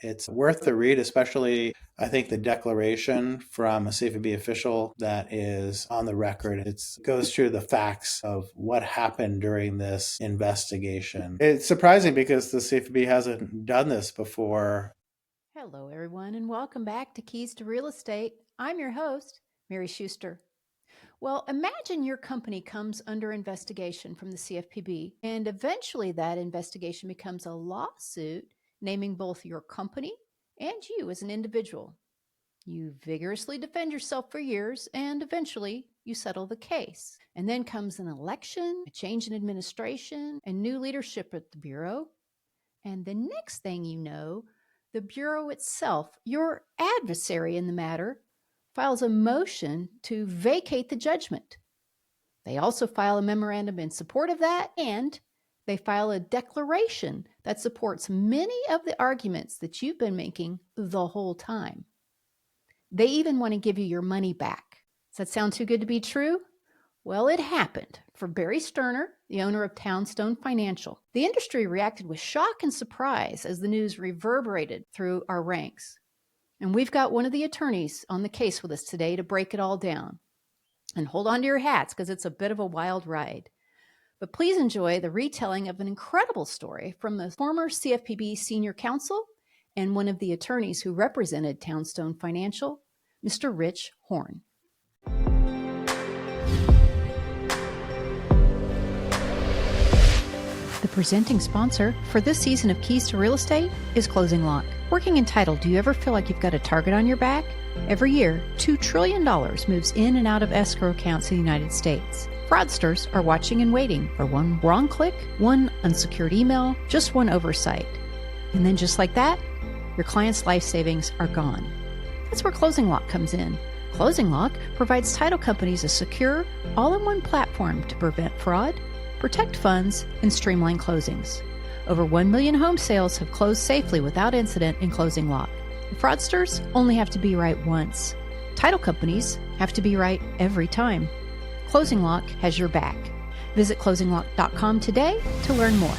It's worth the read, especially I think the declaration from a CFPB official that is on the record. It goes through the facts of what happened during this investigation. It's surprising because the CFPB hasn't done this before. Hello, everyone, and welcome back to Keys to Real Estate. I'm your host, Mary Schuster. Well, imagine your company comes under investigation from the CFPB, and eventually that investigation becomes a lawsuit naming both your company and you as an individual. You vigorously defend yourself for years, and eventually you settle the case. And then comes an election, a change in administration, and new leadership at the Bureau. And the next thing you know, the Bureau itself, your adversary in the matter, files a motion to vacate the judgment. They also file a memorandum in support of that, and they file a declaration that supports many of the arguments that you've been making the whole time. They even want to give you your money back. Does that sound too good to be true? Well, it happened for Barry Sterner, the owner of Townstone Financial. The industry reacted with shock and surprise as the news reverberated through our ranks. And we've got one of the attorneys on the case with us today to break it all down. And hold on to your hats because it's a bit of a wild ride. But please enjoy the retelling of an incredible story from the former CFPB senior counsel and one of the attorneys who represented Townstone Financial, Mr. Rich Horn. The presenting sponsor for this season of Keys to Real Estate is Closing Lock. Working in title, do you ever feel like you've got a target on your back? Every year, $2 trillion moves in and out of escrow accounts in the United States. Fraudsters are watching and waiting for one wrong click, one unsecured email, just one oversight. And then just like that, your client's life savings are gone. That's where Closing Lock comes in. Closing Lock provides title companies a secure, all-in-one platform to prevent fraud, protect funds, and streamline closings. Over 1 million home sales have closed safely without incident in Closing Lock. The fraudsters only have to be right once. Title companies have to be right every time. Closing Lock has your back. Visit closinglock.com today to learn more.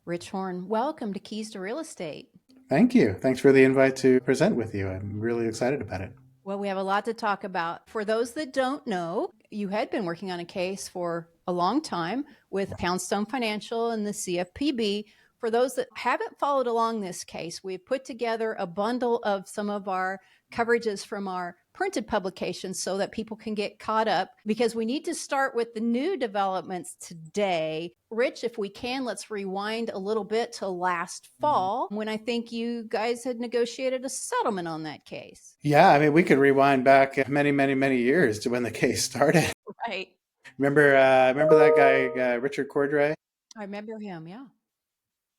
Rich Horn, welcome to Keys to Real Estate. Thank you. Thanks for the invite to present with you. I'm really excited about it. Well, we have a lot to talk about. For those that don't know, you had been working on a case for a long time with Townstone Financial and the CFPB. For those that haven't followed along this case, we've put together a bundle of some of our coverages from our printed publications so that people can get caught up, because we need to start with the new developments today. Rich, if we can, let's rewind a little bit to last fall when I think you guys had negotiated a settlement on that case. Yeah, I mean, we could rewind back many, many, many years to when the case started. Right. Remember that guy, Richard Cordray? I remember him, yeah.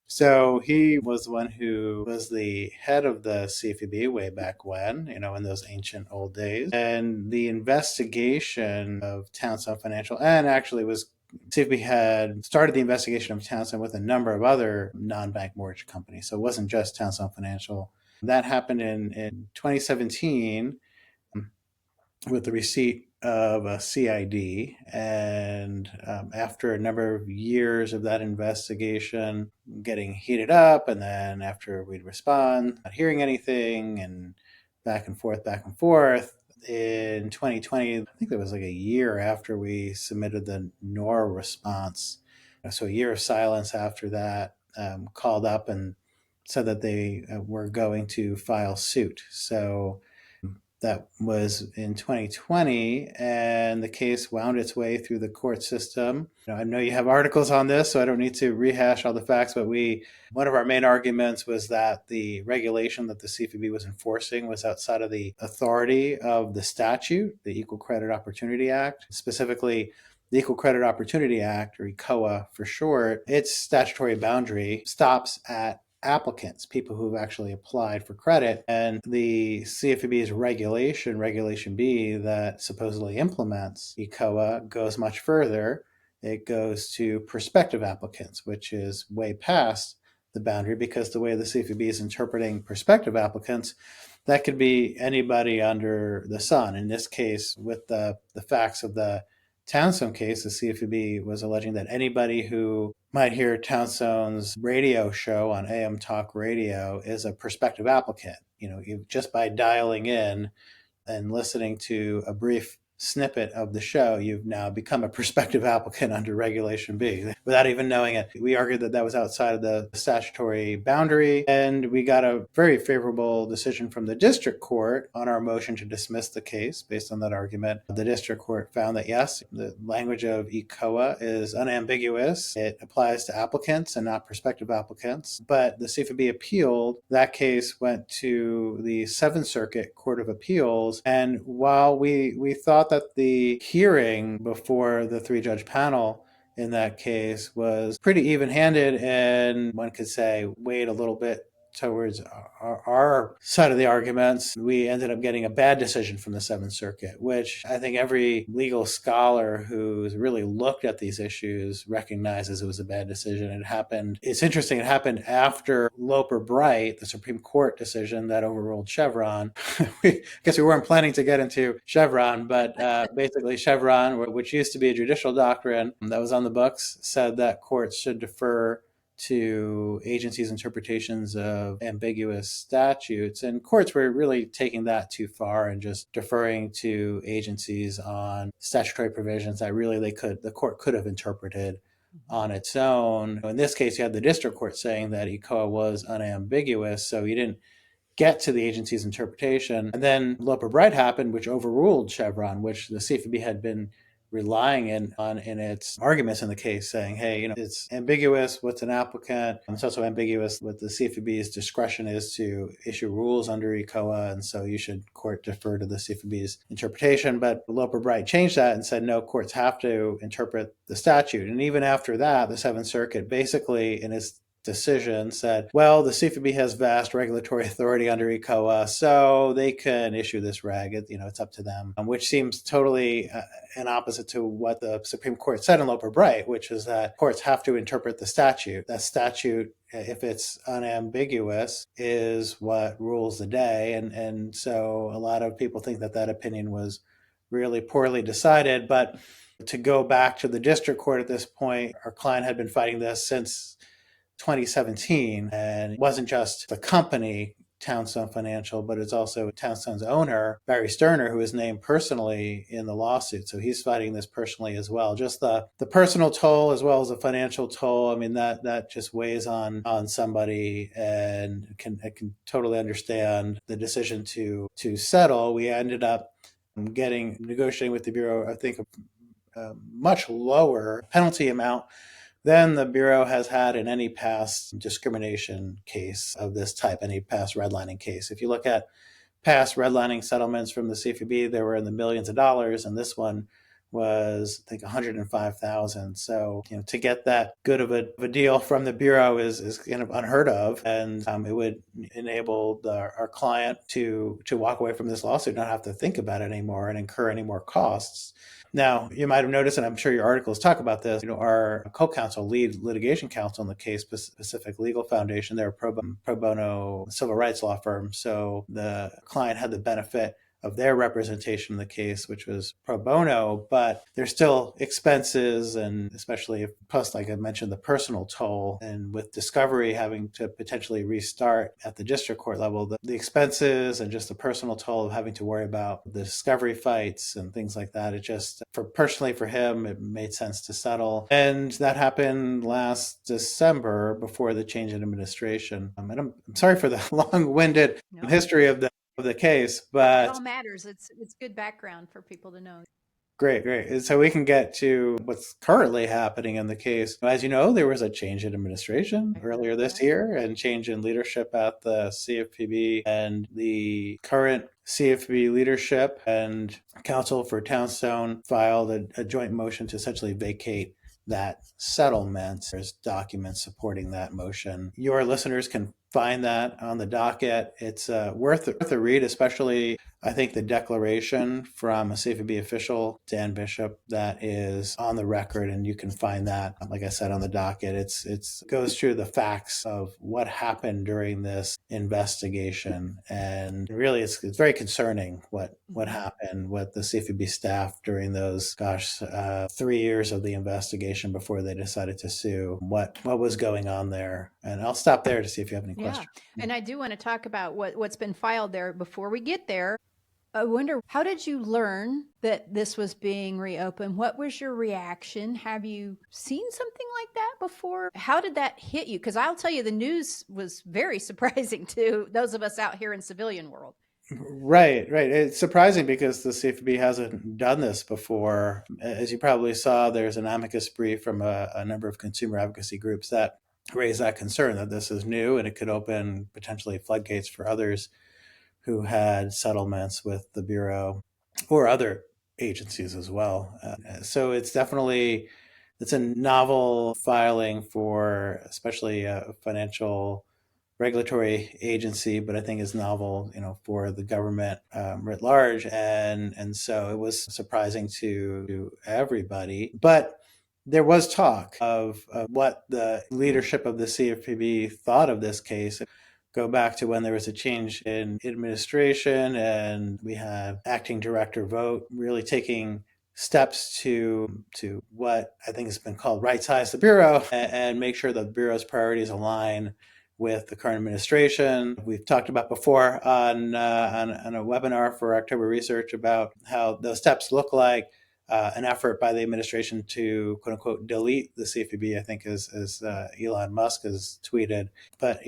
So he was the one who was the head of the CFPB way back when, in those ancient old days. And the investigation of Townstone Financial, and actually was CFPB had started the investigation of Townstone with a number of other non-bank mortgage companies. So it wasn't just Townstone Financial. That happened in 2017 with the receipt of a CID. And after a number of years of that investigation getting heated up, and then after we'd respond, not hearing anything, and back and forth, in 2020, I think that was like a year after we submitted the NOR response. So a year of silence after that, called up and said that they were going to file suit. So that was in 2020, and the case wound its way through the court system. I know you have articles on this, so I don't need to rehash all the facts, but one of our main arguments was that the regulation that the CFPB was enforcing was outside of the authority of the statute, the Equal Credit Opportunity Act, specifically the Equal Credit Opportunity Act, or ECOA for short. Its statutory boundary stops at applicants, people who've actually applied for credit. And the CFPB's Regulation B, that supposedly implements ECOA, goes much further. It goes to prospective applicants, which is way past the boundary, because the way the CFPB is interpreting prospective applicants, that could be anybody under the sun. In this case, with the facts of the Townstone case, the CFPB was alleging that anybody who might hear Townstone's radio show on AM talk radio is a prospective applicant. You just by dialing in and listening to a brief snippet of the show, you've now become a prospective applicant under Regulation B without even knowing it. We argued that that was outside of the statutory boundary, and we got a very favorable decision from the district court on our motion to dismiss the case based on that argument. The district court found that yes, the language of ECOA is unambiguous. It applies to applicants and not prospective applicants. But the CFPB appealed. That case went to the Seventh Circuit Court of Appeals. And while we thought that the hearing before the three-judge panel in that case was pretty even-handed, and one could say weighed a little bit towards our side of the arguments, we ended up getting a bad decision from the Seventh Circuit, which I think every legal scholar who's really looked at these issues recognizes it was a bad decision. It happened, it's interesting, it happened after Loper Bright, the Supreme Court decision that overruled Chevron. I guess we weren't planning to get into Chevron, but basically Chevron, which used to be a judicial doctrine that was on the books, said that courts should defer to agencies' interpretations of ambiguous statutes. And courts were really taking that too far and just deferring to agencies on statutory provisions that really the court could have interpreted on its own. In this case, you had the district court saying that ECOA was unambiguous, so you didn't get to the agency's interpretation. And then Loper Bright happened, which overruled Chevron, which the CFPB had been relying on in its arguments in the case, saying, hey, it's ambiguous what's an applicant. It's also ambiguous what the CFPB's discretion is to issue rules under ECOA, and so you should court defer to the CFPB's interpretation. But Loper Bright changed that and said, no, courts have to interpret the statute. And even after that, the Seventh Circuit basically, in its decision, said, well, the CFPB has vast regulatory authority under ECOA, so they can issue this reg. It's up to them, which seems totally an opposite to what the Supreme Court said in Loper Bright, which is that courts have to interpret the statute. That statute, if it's unambiguous, is what rules the day. And so a lot of people think that opinion was really poorly decided. But to go back to the district court at this point, our client had been fighting this since 2017, and it wasn't just the company Townstone Financial, but it's also Townstone's owner, Barry Sterner, who is named personally in the lawsuit. So he's fighting this personally as well. Just the personal toll as well as the financial toll. I mean, that just weighs on somebody, and I can totally understand the decision to settle. We ended up negotiating with the Bureau, I think, a much lower penalty amount than the Bureau has had in any past discrimination case of this type, any past redlining case. If you look at past redlining settlements from the CFPB, they were in the millions of dollars, and this one was, I think, $105,000. So, to get that good of a deal from the Bureau is kind of unheard of, and it would enable our client to walk away from this lawsuit, not have to think about it anymore and incur any more costs. Now, you might have noticed, and I'm sure your articles talk about this, our co-counsel, lead litigation counsel in the case, Pacific Legal Foundation, they're a pro bono civil rights law firm. So the client had the benefit of their representation in the case, which was pro bono, but there's still expenses, and especially plus, like I mentioned, the personal toll, and with discovery having to potentially restart at the district court level, the expenses and just the personal toll of having to worry about the discovery fights and things like that. It just, personally for him, it made sense to settle. And that happened last December before the change in administration. And I'm sorry for the long-winded history of the case, but it all matters. It's good background for people to know. Great. And so we can get to what's currently happening in the case. As you know, there was a change in administration earlier this year, and change in leadership at the CFPB, and the current CFPB leadership and counsel for Townstone filed a joint motion to essentially vacate that settlement. There's documents supporting that motion. Your listeners can find that on the docket. It's worth a read, especially I think the declaration from a CFPB official, Dan Bishop, that is on the record, and you can find that, like I said, on the docket. It's goes through the facts of what happened during this investigation, and really, it's very concerning what happened with the CFPB staff during those 3 years of the investigation before they decided to sue. What was going on there? And I'll stop there to see if you have any Yeah. questions. And I do want to talk about what's been filed there. Before we get there, I wonder, how did you learn that this was being reopened? What was your reaction? Have you seen something like that before? How did that hit you? Because I'll tell you, the news was very surprising to those of us out here in civilian world. Right, right. It's surprising because the CFPB hasn't done this before. As you probably saw, there's an amicus brief from a number of consumer advocacy groups that raise that concern that this is new and it could open potentially floodgates for others who had settlements with the Bureau or other agencies as well. So it's a novel filing for especially a financial regulatory agency, but I think is novel, for the government writ large, and so it was surprising to everybody. But there was talk of what the leadership of the CFPB thought of this case. Go back to when there was a change in administration, and we had acting director Vogt really taking steps to what I think has been called right size the bureau and make sure that the bureau's priorities align with the current administration. We've talked about before on a webinar for October Research about how those steps look like an effort by the administration to quote unquote delete the CFPB, I think as Elon Musk has tweeted. But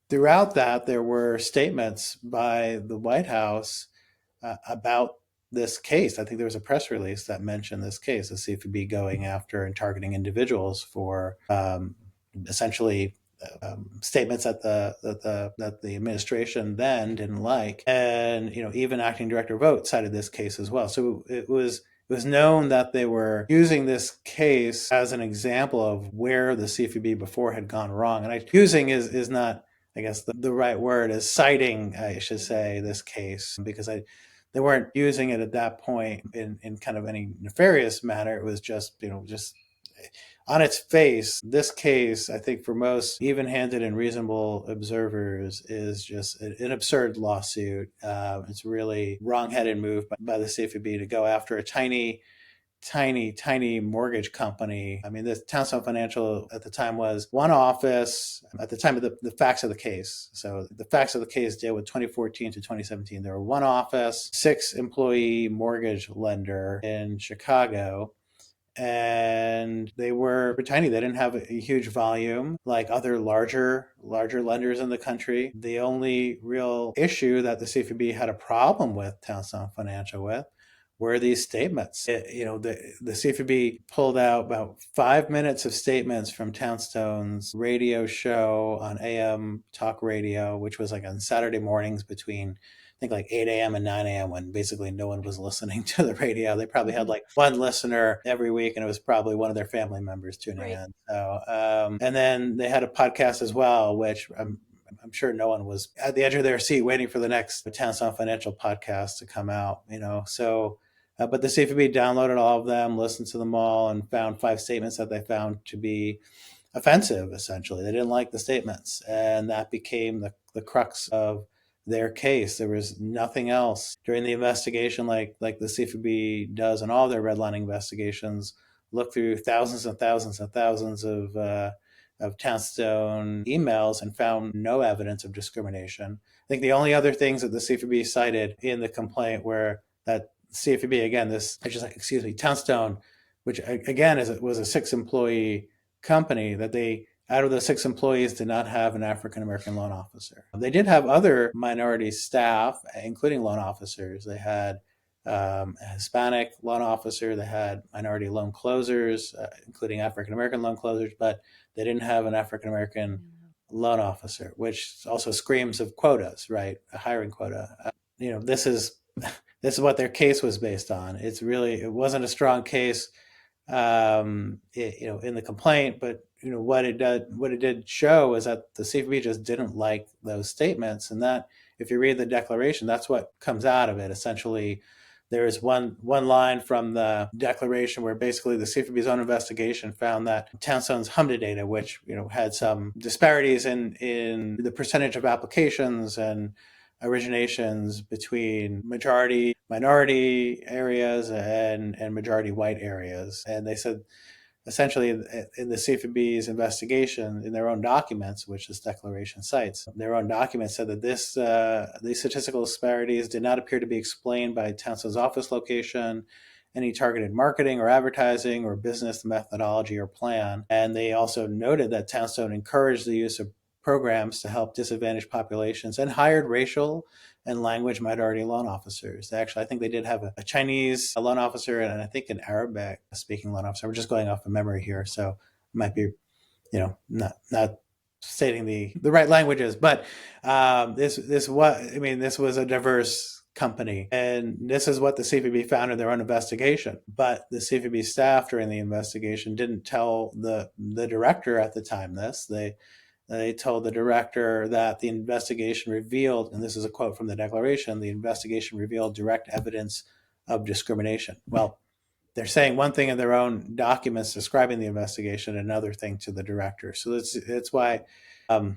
throughout that, there were statements by the White House about this case. I think there was a press release that mentioned this case, the CFPB going after and targeting individuals for essentially statements that the administration then didn't like, and even acting director Vogt cited this case as well. So it was known that they were using this case as an example of where the CFPB before had gone wrong. And using is not, I guess, the right word is citing, I should say, this case, because they weren't using it at that point in kind of any nefarious manner. It was just on its face, this case, I think for most even-handed and reasonable observers, is just an absurd lawsuit. It's really wrong-headed move by the CFPB to go after a tiny, tiny mortgage company. I mean, the Townstone Financial at the time was one office at the time of the facts of the case. So the facts of the case deal with 2014 to 2017. There were one office, 6-employee mortgage lender in Chicago, and they were tiny. They didn't have a huge volume like other larger lenders in the country. The only real issue that the CFPB had a problem with Townstone Financial with were these statements. The CFPB pulled out about 5 minutes of statements from Townstone's radio show on AM talk radio, which was like on Saturday mornings between I think like 8 a.m. and 9 a.m. when basically no one was listening to the radio. They probably had like one listener every week, and it was probably one of their family members tuning Right. in. So, and then they had a podcast as well, which I'm sure no one was at the edge of their seat waiting for the next Townstone Financial podcast to come out. So. But the CFPB downloaded all of them, listened to them all, and found 5 statements that they found to be offensive, essentially. They didn't like the statements, and that became the crux of their case. There was nothing else during the investigation like the CFPB does in all their redlining investigations. Look through thousands and thousands and thousands of Townstone emails and found no evidence of discrimination. I think the only other things that the CFPB cited in the complaint were that CFPB, again, Townstone, which again was a 6-employee company, that they, out of the 6 employees, did not have an African American loan officer. They did have other minority staff, including loan officers. They had a Hispanic loan officer. They had minority loan closers, including African American loan closers, but they didn't have an African American loan officer, which also screams of quotas, right? A hiring quota. This is what their case was based on. It wasn't a strong case, in the complaint, but what it did show is that the CFPB just didn't like those statements, and that if you read the declaration, that's what comes out of it. Essentially, there is one line from the declaration where basically the CFPB's own investigation found that Townstone's HMDA data, which had some disparities in the percentage of applications and originations between majority minority areas and majority white areas, and they said essentially in the CFPB's investigation, in their own documents, which this declaration cites, their own documents said that these statistical disparities did not appear to be explained by Townstone's office location, any targeted marketing or advertising or business methodology or plan. And they also noted that Townstone encouraged the use of programs to help disadvantaged populations and hired racial and language minority loan officers. Actually, I think they did have a Chinese loan officer and I think an Arabic speaking loan officer. We're just going off of memory here, so it might be, not stating the right languages, but this was a diverse company, and this is what the CFPB found in their own investigation. But the CFPB staff during the investigation didn't tell the director at the time this. They told the director that the investigation revealed, and this is a quote from the declaration, the investigation revealed direct evidence of discrimination. Well, they're saying one thing in their own documents describing the investigation, another thing to the director. So it's why, and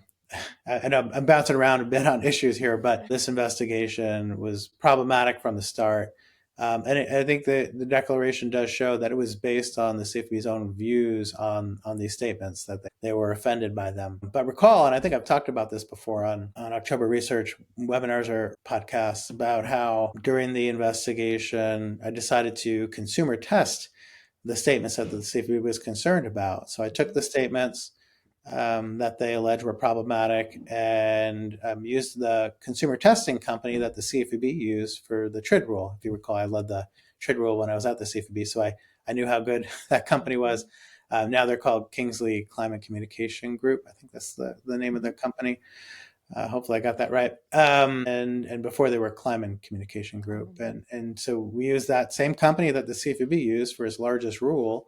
I'm bouncing around a bit on issues here, but this investigation was problematic from the start. I think the declaration does show that it was based on the CFPB's own views on these statements, that they were offended by them. But recall, and I think I've talked about this before on October Research webinars or podcasts, about how during the investigation, I decided to consumer test the statements that the CFPB was concerned about. So I took the statements that they allege were problematic and used the consumer testing company that the CFPB used for the TRID rule. If you recall, I led the TRID rule when I was at the CFPB, so I knew how good that company was. Now they're called Kingsley Climate Communication Group. I think that's the name of the company. Hopefully I got that right. And before they were Climate Communication Group. And so we used that same company that the CFPB used for its largest rule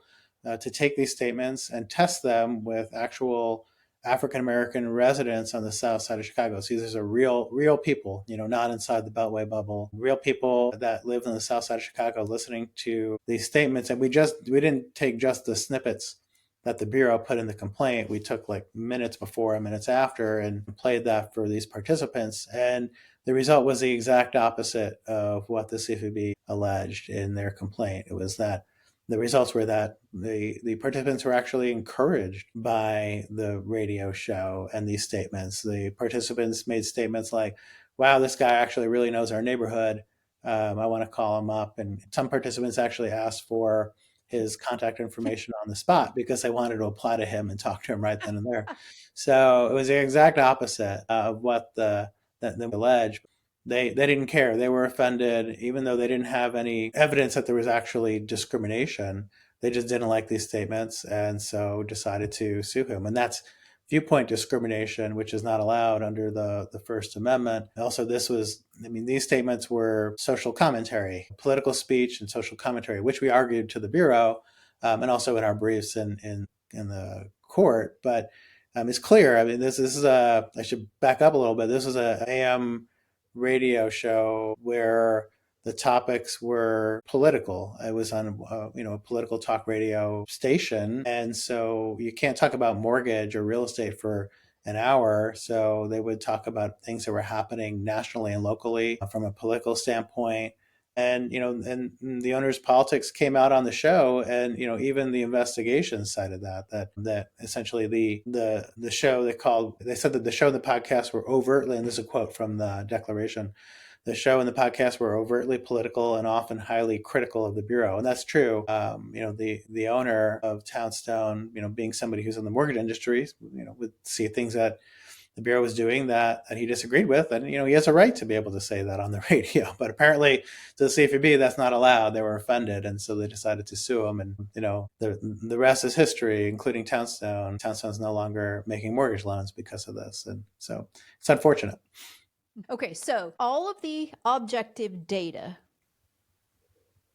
to take these statements and test them with actual African-American residents on the south side of Chicago. So these are real people, not inside the Beltway bubble, real people that live in the south side of Chicago listening to these statements. And we didn't take just the snippets that the Bureau put in the complaint. We took like minutes before and minutes after and played that for these participants. And the result was the exact opposite of what the CFPB alleged in their complaint. It was that the results were that the participants were actually encouraged by the radio show and these statements. The participants made statements like, wow, this guy actually really knows our neighborhood. I want to call him up. And some participants actually asked for his contact information on the spot because they wanted to apply to him and talk to him right then and there. So it was the exact opposite of what the alleged. They didn't care. They were offended, even though they didn't have any evidence that there was actually discrimination. They just didn't like these statements, and so decided to sue him. And that's viewpoint discrimination, which is not allowed under the First Amendment. Also, these statements were social commentary, political speech, and social commentary, which we argued to the Bureau, and also in our briefs in the court. But it's clear. This is I should back up a little bit. This was a AM radio show where the topics were political. It was on a political talk radio station, and so you can't talk about mortgage or real estate for an hour. So they would talk about things that were happening nationally and locally from a political standpoint. And and the owner's politics came out on the show, and even the investigation cited that essentially the show they said that the show and the podcast were overtly, and this is a quote from the declaration, the show and the podcast were overtly political and often highly critical of the Bureau. And that's true. The owner of Townstone, being somebody who's in the mortgage industry, would see things that the Bureau was doing that he disagreed with. And, he has a right to be able to say that on the radio. But apparently to the CFPB, that's not allowed. They were offended. And so they decided to sue him. And, the rest is history, including Townstone. Townstone's no longer making mortgage loans because of this. And so it's unfortunate. Okay, so all of the objective data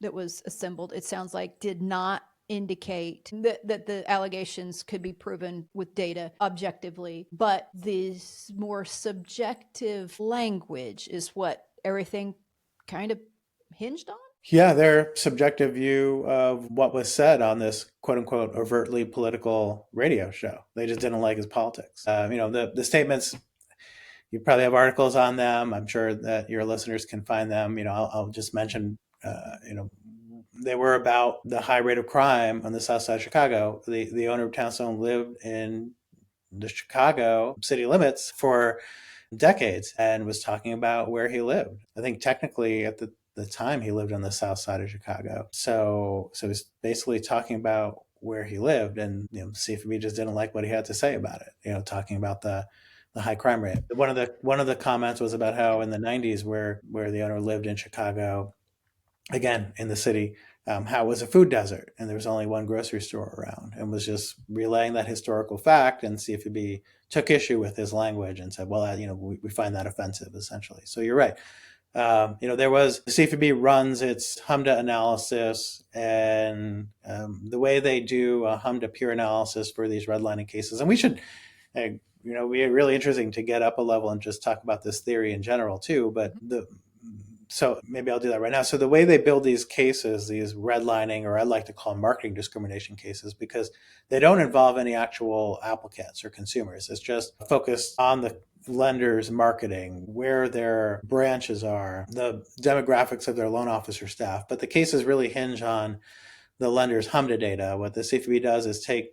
that was assembled, it sounds like, did not indicate that the allegations could be proven with data objectively, but this more subjective language is what everything kind of hinged on. Yeah, their subjective view of what was said on this quote unquote overtly political radio show. They just didn't like his politics. The statements, you probably have articles on them. I'm sure that your listeners can find them. I'll just mention, they were about the high rate of crime on the south side of Chicago. The owner of Townstone lived in the Chicago city limits for decades and was talking about where he lived. I think technically at the time he lived on the south side of Chicago. So he's basically talking about where he lived, and CFPB just didn't like what he had to say about it. Talking about the high crime rate. One of the comments was about how in the 90s, where the owner lived in Chicago, again in the city, how it was a food desert and there was only one grocery store around, and was just relaying that historical fact. And CFPB took issue with his language and said, well, we find that offensive, essentially. So you're right. There was the CFPB runs its HMDA analysis, and the way they do a HMDA peer analysis for these redlining cases. And we should, be really interesting to get up a level and just talk about this theory in general too. But so maybe I'll do that right now. So the way they build these cases, these redlining, or I like to call them marketing discrimination cases, because they don't involve any actual applicants or consumers. It's just focused on the lenders' marketing, where their branches are, the demographics of their loan officer staff. But the cases really hinge on the lender's HMDA data. What the CFPB does is take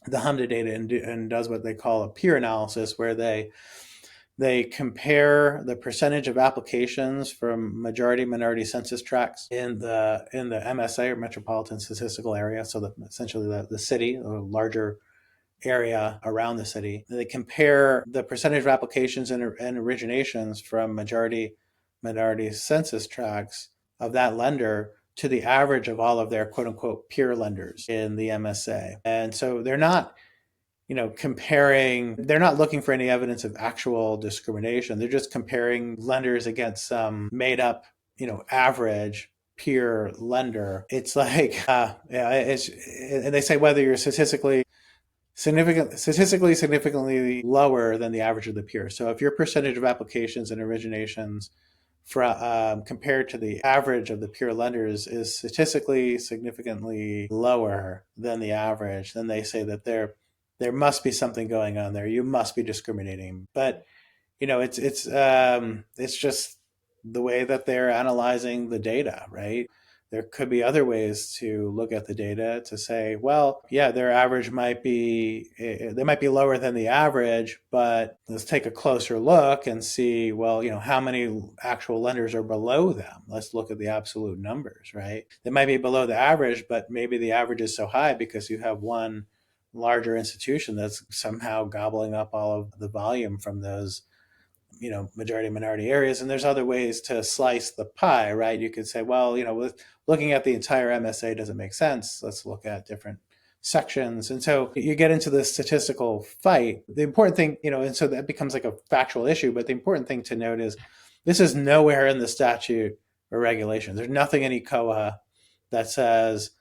the HMDA data and does what they call a peer analysis, where they compare the percentage of applications from majority minority census tracts in the MSA, or metropolitan statistical area, so essentially the city, or larger area around the city. They compare the percentage of applications and originations from majority minority census tracts of that lender to the average of all of their quote unquote peer lenders in the MSA. And so they're not they're not looking for any evidence of actual discrimination. They're just comparing lenders against some made up, average peer lender. It's like, and they say whether you're statistically significantly lower than the average of the peer. So if your percentage of applications and originations compared to the average of the peer lenders is statistically significantly lower than the average, then they say that there must be something going on there. You must be discriminating. But it's just the way that they're analyzing the data, right? There could be other ways to look at the data to say, well, yeah, their average they might be lower than the average, but let's take a closer look and see, well, how many actual lenders are below them. Let's look at the absolute numbers, right? They might be below the average, but maybe the average is so high because you have one larger institution that's somehow gobbling up all of the volume from those majority minority areas. And there's other ways to slice the pie, right? You could say, well, with looking at the entire MSA doesn't make sense. Let's look at different sections. And so you get into the statistical fight. The important thing, and so that becomes like a factual issue, but the important thing to note is this is nowhere in the statute or regulation. There's nothing in ECOA that says,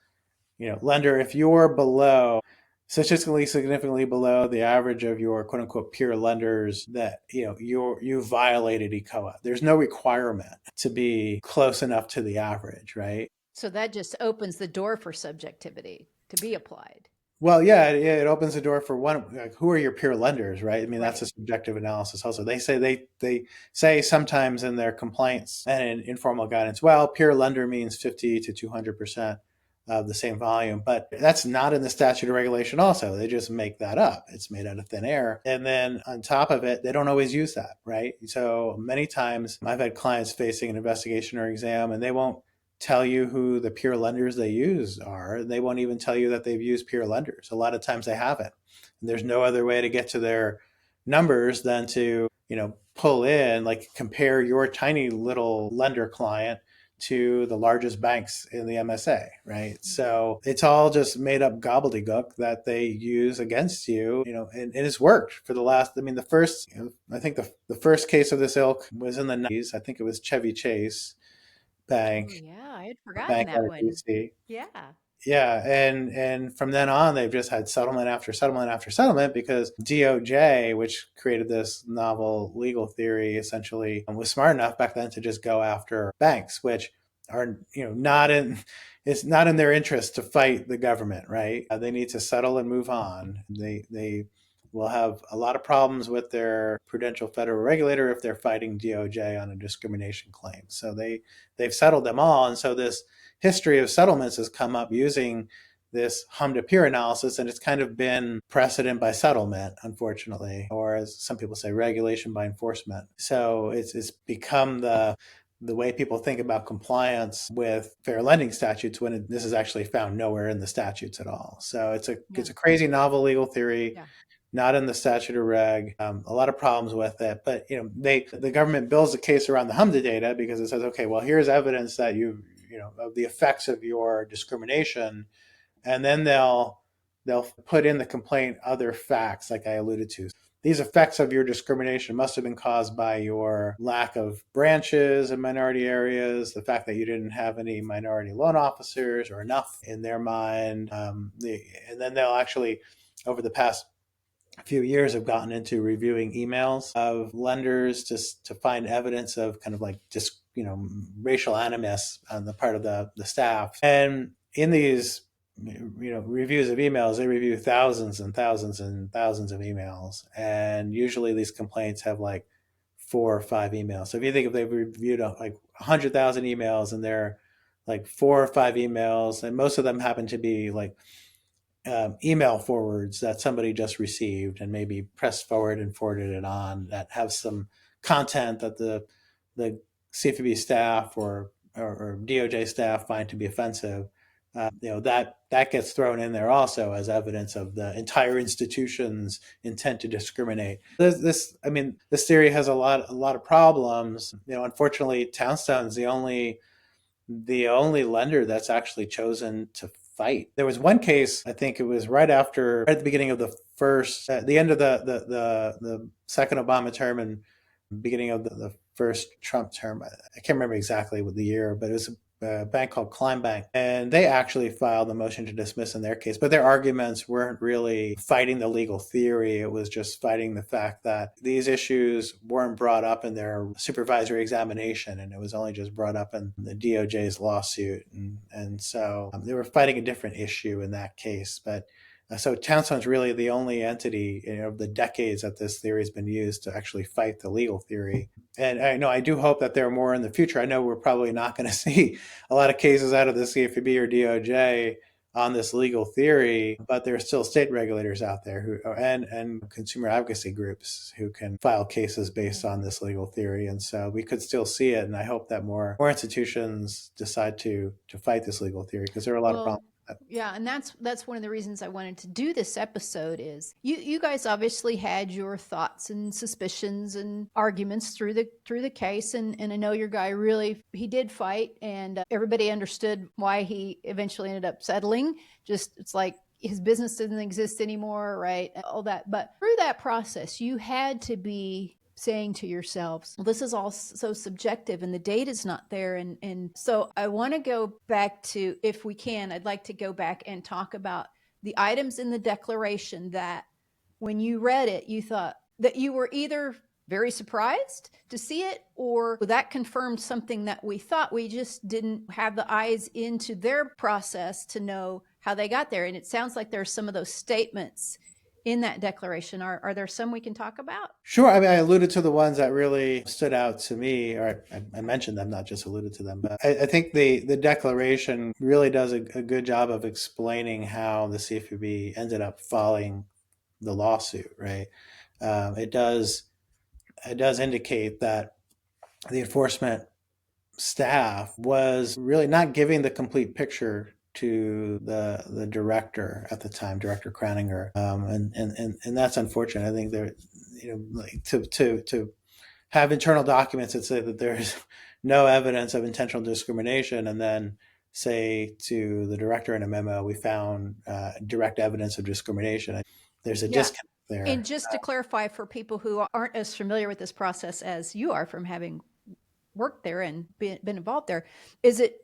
lender, if you're statistically significantly below the average of your quote unquote peer lenders, that you violated ECOA. There's no requirement to be close enough to the average, right? So that just opens the door for subjectivity to be applied. Well, yeah, it opens the door for one. Like, who are your peer lenders, right? I mean, that's a Right. subjective analysis. Also, they say sometimes in their complaints and in informal guidance, well, peer lender means 50 to 200% of the same volume, but that's not in the statute or regulation. Also, they just make that up. It's made out of thin air, and then on top of it, they don't always use that, right? So many times, I've had clients facing an investigation or exam, and they won't tell you who the peer lenders they use are. They won't even tell you that they've used peer lenders. A lot of times they haven't. And there's no other way to get to their numbers than to, pull in, like compare your tiny little lender client to the largest banks in the MSA, right? So it's all just made up gobbledygook that they use against you, and it's worked for the last, the first, I think the first case of this ilk was in the 90s. I think it was Chevy Chase Oh Bank, yeah, I had a forgotten bank out that of one. DC. Yeah. Yeah, and from then on, they've just had settlement after settlement after settlement because DOJ, which created this novel legal theory, essentially was smart enough back then to just go after banks, which are not in it's not in their interest to fight the government, right? They need to settle and move on. They will have a lot of problems with their prudential federal regulator if they're fighting DOJ on a discrimination claim. So they've settled them all, and so this history of settlements has come up using this hum to peer analysis, and it's kind of been precedent by settlement, unfortunately, or as some people say, regulation by enforcement. So it's become the way people think about compliance with fair lending statutes when this is actually found nowhere in the statutes at all. So Yeah. it's a crazy novel legal theory, Yeah. not in the statute or reg. A lot of problems with it, but the government builds a case around the HMDA data because it says, okay, well, here's evidence that of the effects of your discrimination, and then they'll put in the complaint other facts, like I alluded to. These effects of your discrimination must have been caused by your lack of branches in minority areas, the fact that you didn't have any minority loan officers or enough in their mind. And then they'll actually, over the past few years, have gotten into reviewing emails of lenders to find evidence of kind of like just racial animus on the part of the staff. And in these reviews of emails, they review thousands and thousands and thousands of emails, and usually these complaints have like 4 or 5 emails. So if they've reviewed like 100,000 emails and they're like 4 or 5 emails, and most of them happen to be like email forwards that somebody just received and maybe pressed forward and forwarded it on that have some content that the CFPB staff or DOJ staff find to be offensive. That gets thrown in there also as evidence of the entire institution's intent to discriminate. This theory has a lot of problems. Unfortunately, Townstone's the only lender that's actually chosen to fight. There was one case, I think it was right at the beginning of the end of the second Obama term and beginning of the first Trump term. I can't remember exactly what the year, but it was a bank called Climb Bank, and they actually filed a motion to dismiss in their case. But their arguments weren't really fighting the legal theory; it was just fighting the fact that these issues weren't brought up in their supervisory examination, and it was only just brought up in the DOJ's lawsuit, and so they were fighting a different issue in that case, but. So Townstone's really the only entity of the decades that this theory has been used to actually fight the legal theory. And I do hope that there are more in the future. I know we're probably not going to see a lot of cases out of the CFPB or DOJ on this legal theory, but there are still state regulators out there and consumer advocacy groups who can file cases based on this legal theory. And so we could still see it. And I hope that more institutions decide to fight this legal theory because there are a lot of Well, problems with that. yeah, and that's one of the reasons I wanted to do this episode is you guys obviously had your thoughts and suspicions and arguments through the case, and I know your guy really he did fight, and everybody understood why he eventually ended up settling. Just it's like his business doesn't exist anymore, right? All that, but through that process, you had to be saying to yourselves, well, this is all so subjective and the data's not there. And so I want to go back to, if we can, I'd like to go back and talk about the items in the declaration that when you read it, you thought that you were either very surprised to see it or that confirmed something that we thought. We just didn't have the eyes into their process to know how they got there. And it sounds like there's some of those statements in that declaration. Are there some we can talk about? Sure. I alluded to the ones that really stood out to me, or I mentioned them, not just alluded to them. But I think the declaration really does a good job of explaining how the CFPB ended up filing the lawsuit. Right. It does indicate that the enforcement staff was really not giving the complete picture to the director at the time, Director Kraninger, and that's unfortunate. I think there, like to have internal documents that say that there's no evidence of intentional discrimination, and then say to the director in a memo, we found direct evidence of discrimination. There's a Yeah. disconnect there. And just to clarify for people who aren't as familiar with this process as you are from having worked there and been involved there, is it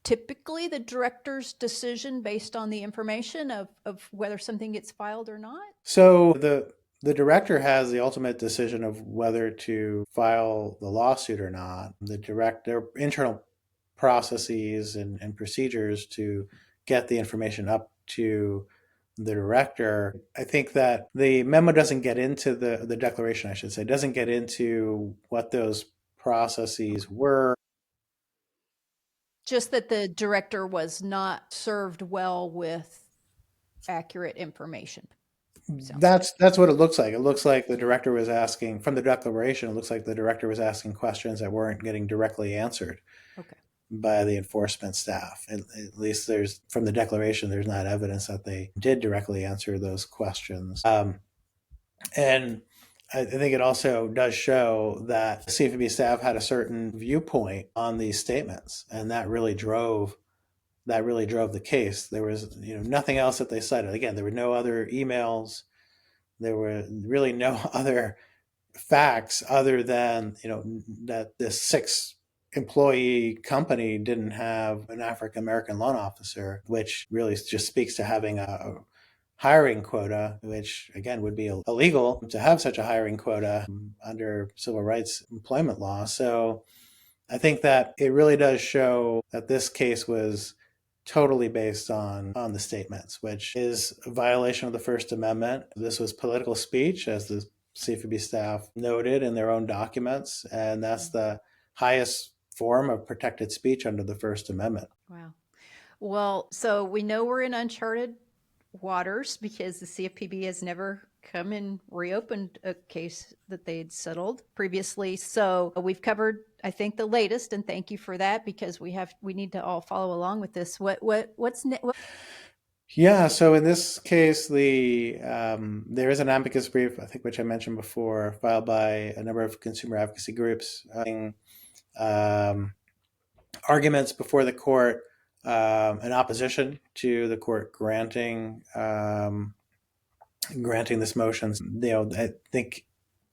typically the director's decision based on the information of whether something gets filed or not? So the director has the ultimate decision of whether to file the lawsuit or not. Their internal processes and procedures to get the information up to the director. I think that the memo doesn't get into the declaration, I should say, doesn't get into what those processes were. Just that the director was not served well with accurate information. Sounds like. That's what it looks like. It looks like the director was asking from the declaration. It looks like the director was asking questions that weren't getting directly answered Okay. by the enforcement staff. At least there's from the declaration, there's not evidence that they did directly answer those questions. And I think it also does show that CFPB staff had a certain viewpoint on these statements, and that really drove the case. There was nothing else that they cited. Again, there were no other emails. There were really no other facts other than that this 6-employee company didn't have an African American loan officer, which really just speaks to having a hiring quota, which again would be illegal to have such a hiring quota under civil rights employment law. So I think that it really does show that this case was totally based on the statements, which is a violation of the First Amendment. This was political speech, as the CFPB staff noted in their own documents, and that's the highest form of protected speech under the First Amendment. Wow. Well, so we know we're in uncharted waters because the CFPB has never come and reopened a case that they had settled previously. So we've covered, I think, the latest, and thank you for that because we need to all follow along with this. What's next? Yeah, so in this case, there is an amicus brief, I think, which I mentioned before, filed by a number of consumer advocacy groups, um, arguments before the court in opposition to the court granting this motion. I think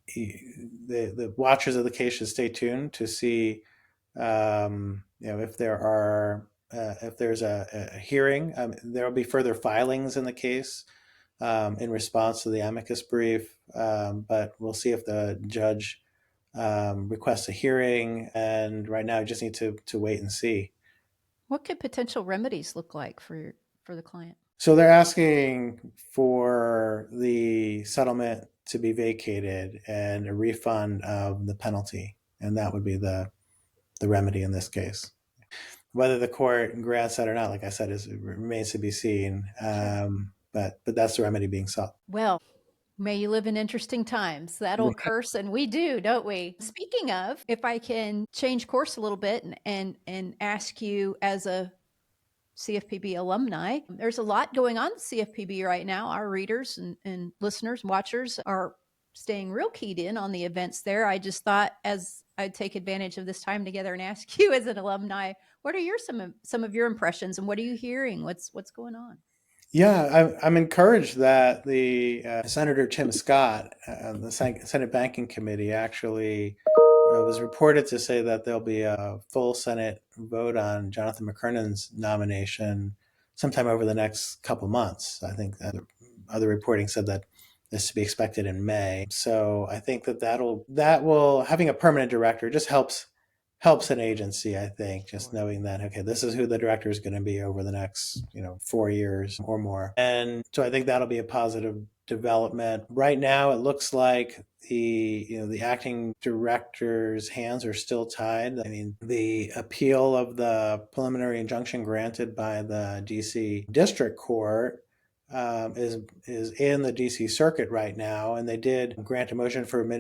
the watchers of the case should stay tuned to see if if there's a hearing. There will be further filings in the case in response to the amicus brief, but we'll see if the judge requests a hearing. And right now, I just need to wait and see. What could potential remedies look like for the client? So they're asking for the settlement to be vacated and a refund of the penalty, and that would be the remedy in this case. Whether the court grants that or not, like I said, remains to be seen. But that's the remedy being sought. Well, may you live in interesting times. That'll curse, and we do, don't we? Speaking of, if I can change course a little bit and ask you as a CFPB alumni, there's a lot going on at CFPB right now. Our readers and listeners, watchers are staying real keyed in on the events there. I just thought as I'd take advantage of this time together and ask you as an alumni, what are some of your impressions and what are you hearing? What's going on? Yeah, I'm encouraged that the Senator Tim Scott, the Senate Banking Committee, actually was reported to say that there'll be a full Senate vote on Jonathan McKernan's nomination sometime over the next couple months. I think that other reporting said that this to be expected in May. So I think that will having a permanent director just helps an agency, I think, just knowing that, okay, this is who the director is going to be over the next, 4 years or more. And so I think that'll be a positive development. Right now, it looks like the acting director's hands are still tied. I mean, the appeal of the preliminary injunction granted by the DC District Court is in the DC Circuit right now, and they did grant a motion for an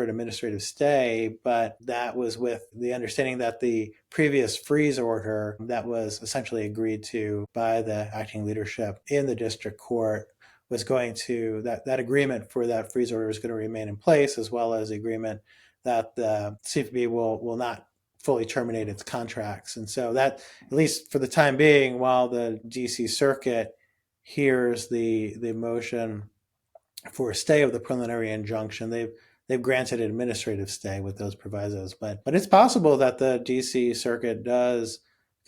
administrative stay, but that was with the understanding that the previous freeze order that was essentially agreed to by the acting leadership in the district court was going to that agreement for that freeze order is going to remain in place, as well as the agreement that the CFPB will not fully terminate its contracts. And so that, at least for the time being, while the DC Circuit hears the motion for a stay of the preliminary injunction, they've granted an administrative stay with those provisos. But it's possible that the DC Circuit does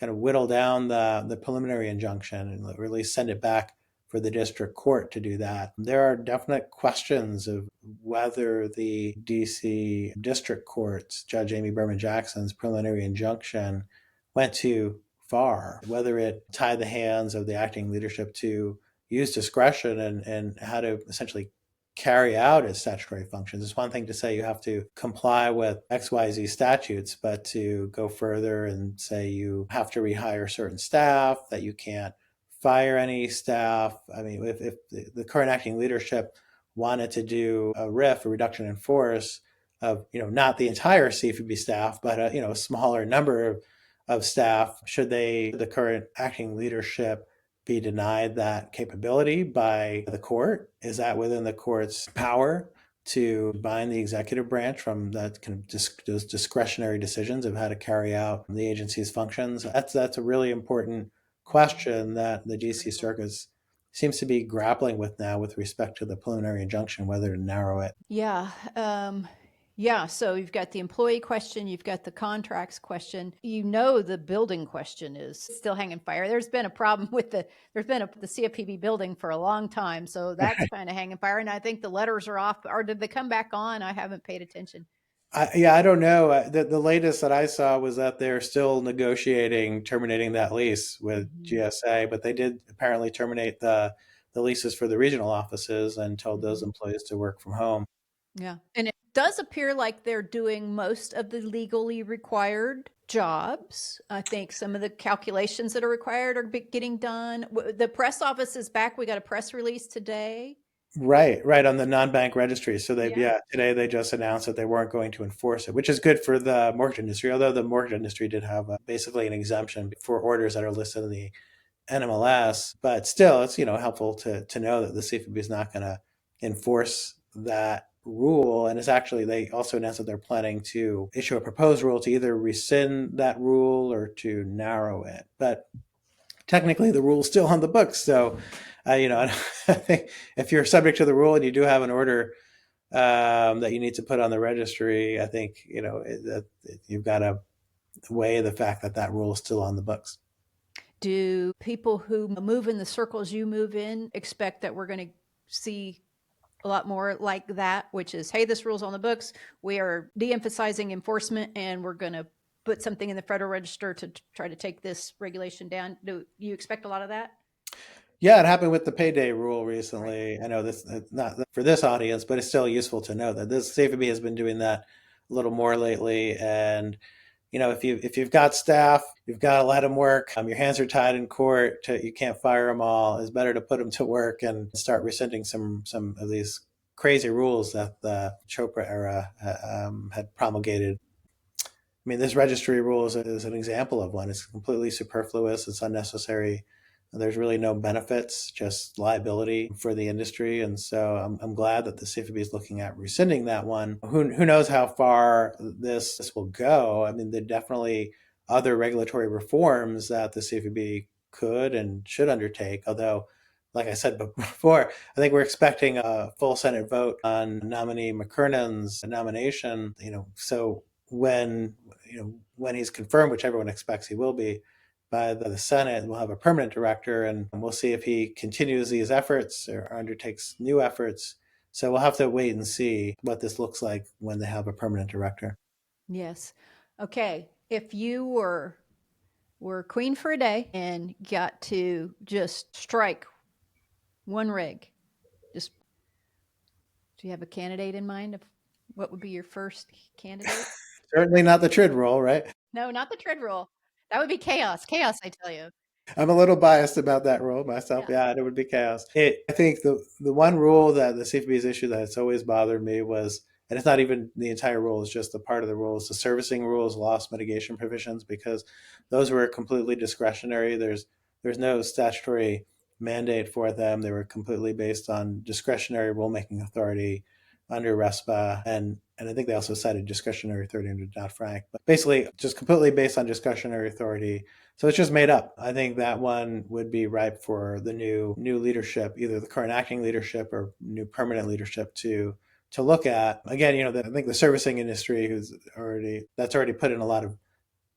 kind of whittle down the preliminary injunction and really send it back for the district court to do that. There are definite questions of whether the DC District Court's Judge Amy Berman Jackson's preliminary injunction went too far, whether it tied the hands of the acting leadership to use discretion and how to essentially carry out its statutory functions. It's one thing to say you have to comply with XYZ statutes, but to go further and say you have to rehire certain staff, that you can't fire any staff. I mean, if the current acting leadership wanted to do a RIF, a reduction in force, of not the entire CFPB staff, but a smaller number of staff, should the current acting leadership be denied that capability by the court? Is that within the court's power to bind the executive branch from that kind of those discretionary decisions of how to carry out the agency's functions? That's a really important question that the DC Circuit seems to be grappling with now with respect to the preliminary injunction, whether to narrow it. Yeah. Yeah, so you've got the employee question, you've got the contracts question. The building question is still hanging fire. There's been a problem with the CFPB building for a long time, so that's kind of hanging fire. And I think the letters are off, or did they come back on? I haven't paid attention. I don't know. The latest that I saw was that they're still negotiating terminating that lease with GSA, but they did apparently terminate the leases for the regional offices and told those employees to work from home. Yeah. And it does appear like they're doing most of the legally required jobs. I think some of the calculations that are required are getting done. The press office is back. We got a press release today. Right on the non-bank registry. So today they just announced that they weren't going to enforce it, which is good for the mortgage industry. Although the mortgage industry did have basically an exemption for orders that are listed in the NMLS, but still, it's helpful to know that the CFPB is not going to enforce that rule. And they also announced that they're planning to issue a proposed rule to either rescind that rule or to narrow it. But technically, the rule is still on the books. So, I think if you're subject to the rule and you do have an order that you need to put on the registry, I think you've got to weigh the fact that rule is still on the books. Do people who move in the circles you move in expect that we're going to see a lot more like that, which is, hey, this rule's on the books. We are de-emphasizing enforcement and we're going to put something in the Federal Register to try to take this regulation down? Do you expect a lot of that? Yeah, it happened with the payday rule recently. I know this not for this audience, but it's still useful to know that this CFPB has been doing that a little more lately. And if you've got staff, you've got to let them work. Your hands are tied in court. You can't fire them all. It's better to put them to work and start rescinding some of these crazy rules that the Chopra era had promulgated. I mean, this registry rule is an example of one. It's completely superfluous. It's unnecessary. There's really no benefits, just liability for the industry. And so I'm glad that the CFPB is looking at rescinding that one. Who knows how far this will go? I mean, there are definitely other regulatory reforms that the CFPB could and should undertake. Although, like I said before, I think we're expecting a full Senate vote on nominee McKernan's nomination. So when he's confirmed, which everyone expects he will be, by the Senate, we'll have a permanent director, and we'll see if he continues these efforts or undertakes new efforts. So we'll have to wait and see what this looks like when they have a permanent director. Yes. Okay. If you were queen for a day and got to just strike one rig, do you have a candidate in mind of what would be your first candidate? Certainly not the TRID role, right? No, not the TRID rule. That would be chaos. Chaos, I tell you. I'm a little biased about that rule myself. Yeah, it would be chaos. I think the one rule that the CFPB has issued that's always bothered me was, and it's not even the entire rule, it's just a part of the rules, the servicing rules, loss mitigation provisions, because those were completely discretionary. There's no statutory mandate for them. They were completely based on discretionary rulemaking authority under RESPA, and I think they also cited discretionary authority under Dodd-Frank, but basically just completely based on discretionary authority. So it's just made up. I think that one would be ripe for the new leadership, either the current acting leadership or new permanent leadership to look at. Again, I think the servicing industry that's already put in a lot of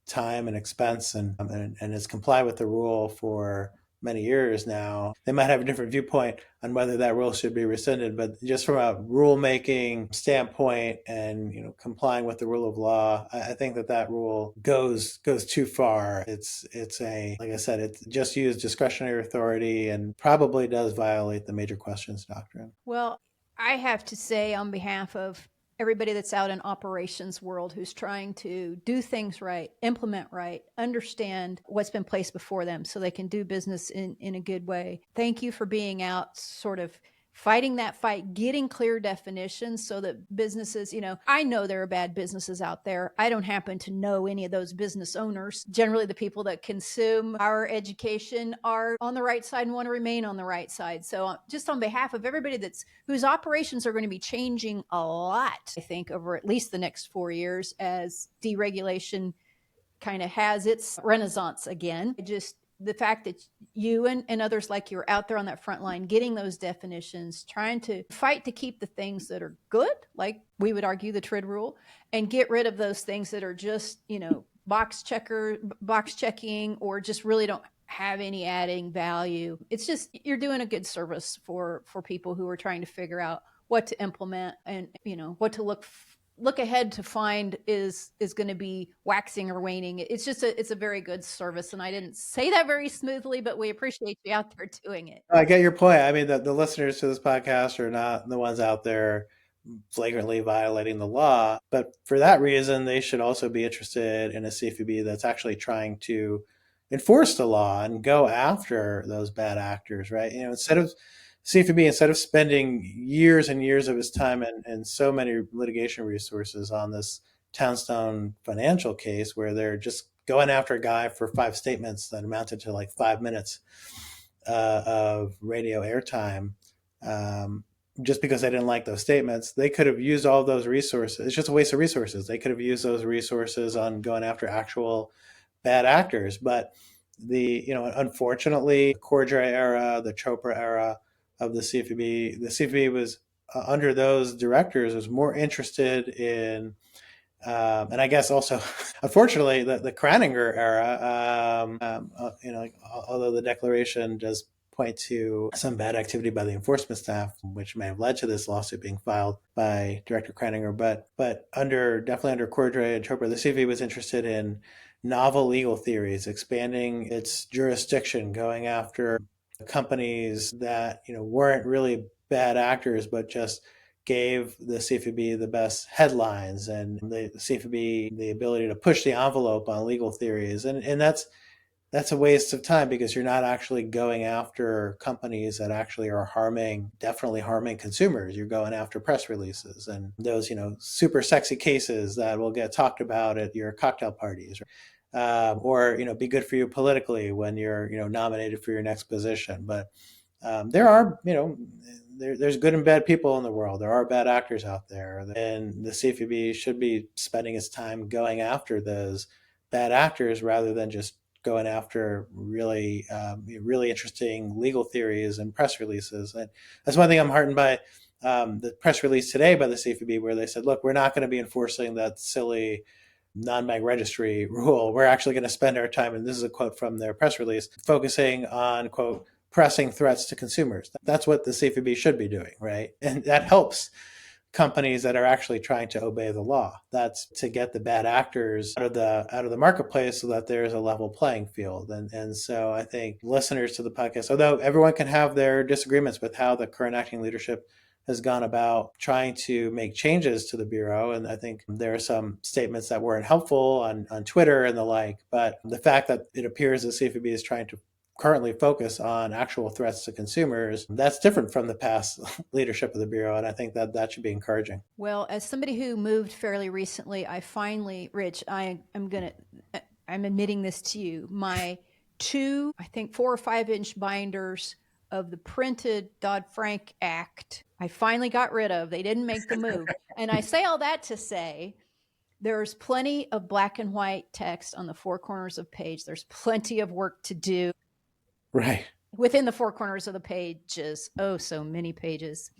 time and expense and has complied with the rule for many years now. They might have a different viewpoint on whether that rule should be rescinded, but just from a rule-making standpoint and complying with the rule of law, I think that rule goes too far. It's a, like I said, it just used discretionary authority and probably does violate the major questions doctrine. Well, I have to say, on behalf of everybody that's out in operations world who's trying to do things right, implement right, understand what's been placed before them so they can do business in a good way. Thank you for being out sort of fighting that fight, getting clear definitions so that businesses, I know there are bad businesses out there. I don't happen to know any of those business owners. Generally, the people that consume our education are on the right side and want to remain on the right side. So just on behalf of everybody whose operations are going to be changing a lot, I think, over at least the next 4 years as deregulation kind of has its renaissance again. Just the fact that you and others like you are out there on that front line, getting those definitions, trying to fight to keep the things that are good, like we would argue the TRID rule, and get rid of those things that are just, box checking, or just really don't have any adding value. It's just, you're doing a good service for people who are trying to figure out what to implement and, what to look ahead to find is going to be waxing or waning. It's just it's a very good service. And I didn't say that very smoothly, but we appreciate you out there doing it. I get your point. I mean, the listeners to this podcast are not the ones out there flagrantly violating the law, but for that reason, they should also be interested in a CFPB that's actually trying to enforce the law and go after those bad actors, right? Instead of CFPB, instead of spending years and years of his time and so many litigation resources on this Townstone Financial case, where they're just going after a guy for 5 statements that amounted to like 5 minutes of radio airtime, just because they didn't like those statements, they could have used all those resources. It's just a waste of resources. They could have used those resources on going after actual bad actors. But unfortunately, the Cordray era, the Chopra era of the CFPB was under those directors was more interested in and I guess also, unfortunately, the Kraninger era, although the declaration does point to some bad activity by the enforcement staff, which may have led to this lawsuit being filed by Director Kraninger, but definitely under Cordray and Chopra, the CV was interested in novel legal theories, expanding its jurisdiction, going after companies that weren't really bad actors, but just gave the CFPB the best headlines and the CFPB the ability to push the envelope on legal theories. And that's a waste of time because you're not actually going after companies that actually are definitely harming consumers. You're going after press releases and those, super sexy cases that will get talked about at your cocktail parties. Or be good for you politically when you're nominated for your next position. But there are there's good and bad people in the world. There are bad actors out there, and the CFPB should be spending its time going after those bad actors rather than just going after really interesting legal theories and press releases. And that's one thing I'm heartened by. The press release today by the CFPB, where they said, look, we're not going to be enforcing that silly non-bank registry rule. We're actually going to spend our time, and this is a quote from their press release, focusing on, quote, pressing threats to consumers. That's what the CFPB should be doing, right? And that helps companies that are actually trying to obey the law. That's to get the bad actors out of the marketplace so that there's a level playing field. And so I think listeners to the podcast, although everyone can have their disagreements with how the current acting leadership has gone about trying to make changes to the Bureau. And I think there are some statements that weren't helpful on Twitter and the like. But the fact that it appears the CFPB is trying to currently focus on actual threats to consumers, that's different from the past leadership of the Bureau. And I think that should be encouraging. Well, as somebody who moved fairly recently, I finally, Rich, I'm admitting this to you. My 2, I think 4 or 5 inch binders of the printed Dodd-Frank Act, I finally got rid of. They didn't make the move. And I say all that to say, there's plenty of black and white text on the 4 corners of page. There's plenty of work to do. Right. Within the 4 corners of the pages, so many pages,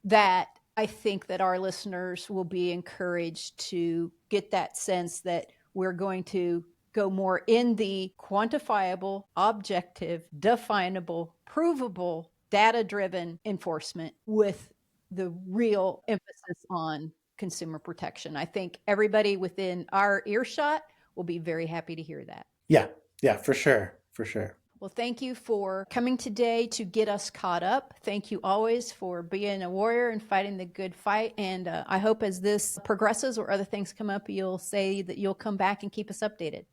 that I think that our listeners will be encouraged to get that sense that we're going to go more in the quantifiable, objective, definable, provable, data-driven enforcement with the real emphasis on consumer protection. I think everybody within our earshot will be very happy to hear that. Yeah, yeah, for sure, for sure. Well, thank you for coming today to get us caught up. Thank you always for being a warrior and fighting the good fight. And I hope as this progresses or other things come up, you'll say that you'll come back and keep us updated.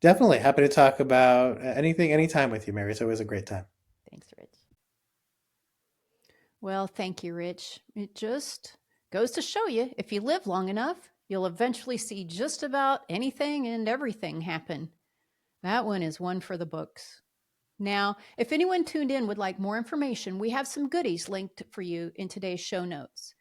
Definitely happy to talk about anything, anytime with you, Mary. It's always a great time. Thanks, Rich. Well, thank you, Rich. It just goes to show you, if you live long enough, you'll eventually see just about anything and everything happen. That one is one for the books. Now, if anyone tuned in would like more information, we have some goodies linked for you in today's show notes.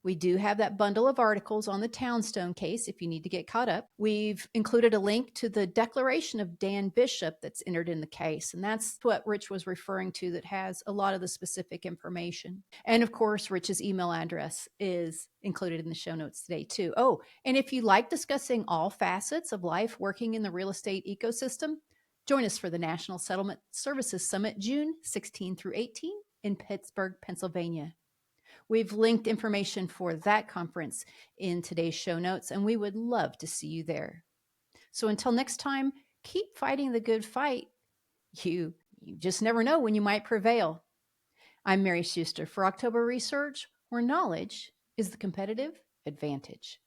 We do have that bundle of articles on the Townstone case if you need to get caught up. We've included a link to the declaration of Dan Bishop that's entered in the case, and that's what Rich was referring to that has a lot of the specific information. And of course, Rich's email address is included in the show notes today too. Oh, and if you like discussing all facets of life working in the real estate ecosystem, join us for the National Settlement Services Summit, June 16 through 18 in Pittsburgh, Pennsylvania. We've linked information for that conference in today's show notes, and we would love to see you there. So until next time, keep fighting the good fight. You just never know when you might prevail. I'm Mary Schuster for October Research, where knowledge is the competitive advantage.